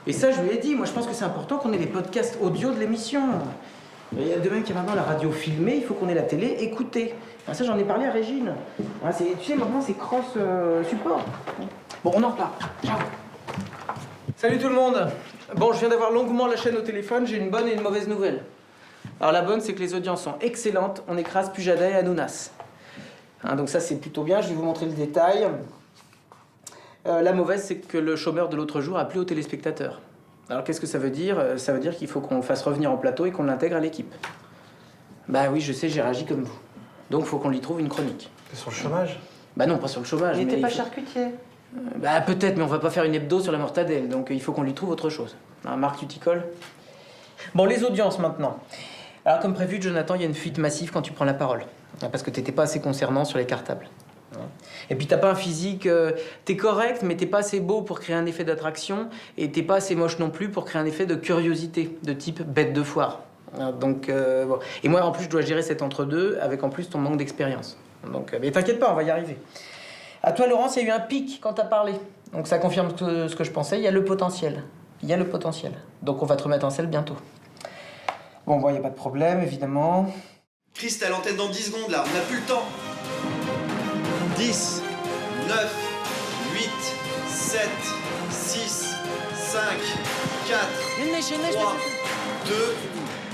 Et ça, je lui ai dit. Moi, je pense que c'est important qu'on ait les podcasts audio de l'émission. Il y a de même qu'il y a maintenant la radio filmée, il faut qu'on ait la télé écoutée. Enfin, ça, j'en ai parlé à Régine. Tu sais, maintenant, c'est cross support. Bon, on en reparle. Ciao. Salut tout le monde. Bon, je viens d'avoir longuement la chaîne au téléphone. J'ai une bonne et une mauvaise nouvelle. Alors, la bonne, c'est que les audiences sont excellentes. On écrase Pujada et Hanouna. Donc ça, c'est plutôt bien. Je vais vous montrer le détail. La mauvaise, c'est que le chômeur de l'autre jour a plu aux téléspectateurs. Alors, qu'est-ce que ça veut dire? Ça veut dire qu'il faut qu'on le fasse revenir en plateau et qu'on l'intègre à l'équipe. Bah oui, je sais, j'ai réagi comme vous. Donc, il faut qu'on lui trouve une chronique. C'est sur le chômage? Bah non, pas sur le chômage. Il était pas charcutier? Bah peut-être, mais on va pas faire une hebdo sur la mortadelle. Donc, il faut qu'on lui trouve autre chose. Marc, tu t'y colles? Bon, les audiences, maintenant. Alors, comme prévu, Jonathan, il y a une fuite massive quand tu prends la parole. Parce que t'étais pas assez concernant sur les cartables. Et puis t'as pas un physique... t'es correct, mais t'es pas assez beau pour créer un effet d'attraction, et t'es pas assez moche non plus pour créer un effet de curiosité, de type bête de foire. Donc, bon. Et moi, en plus, je dois gérer cet entre-deux, avec en plus ton manque d'expérience. Donc, mais t'inquiète pas, on va y arriver. À toi, Laurence, il y a eu un pic quand t'as parlé. Donc ça confirme ce que je pensais, il y a le potentiel. Il y a le potentiel. Donc on va te remettre en selle bientôt. Bon, il n'y a pas de problème, évidemment. Chris, t'es à l'antenne dans 10 secondes, là. On n'a plus le temps. 10, 9, 8, 7, 6, 5, 4, 3, 2,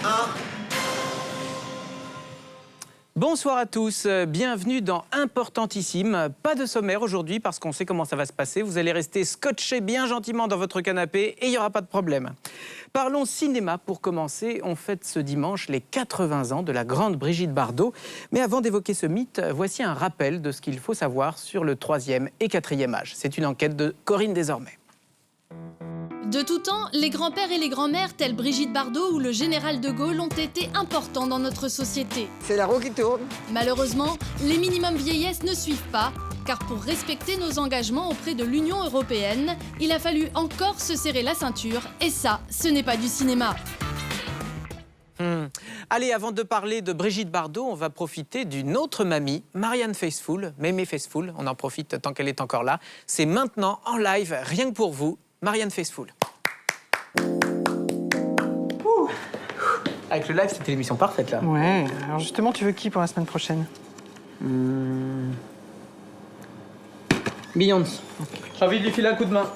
1... Bonsoir à tous, bienvenue dans Importantissime. Pas de sommaire aujourd'hui parce qu'on sait comment ça va se passer. Vous allez rester scotché bien gentiment dans votre canapé et il n'y aura pas de problème. Parlons cinéma pour commencer. On fête ce dimanche les 80 ans de la grande Brigitte Bardot. Mais avant d'évoquer ce mythe, voici un rappel de ce qu'il faut savoir sur le 3e et 4e âge. C'est une enquête de Corinne Désormais. De tout temps, les grands-pères et les grands-mères tels Brigitte Bardot ou le général de Gaulle ont été importants dans notre société. C'est la roue qui tourne. Malheureusement, les minimums vieillesse ne suivent pas, car pour respecter nos engagements auprès de l'Union européenne, il a fallu encore se serrer la ceinture, et ça, ce n'est pas du cinéma. Allez, avant de parler de Brigitte Bardot, on va profiter d'une autre mamie, Marianne Faithfull, Mémé Faithfull, on en profite tant qu'elle est encore là. C'est maintenant, en live, rien que pour vous, Marianne Faithfull. Avec le live, c'était l'émission parfaite, là. Ouais, alors justement, tu veux qui pour la semaine prochaine? Beyoncé. J'ai envie de lui filer un coup de main.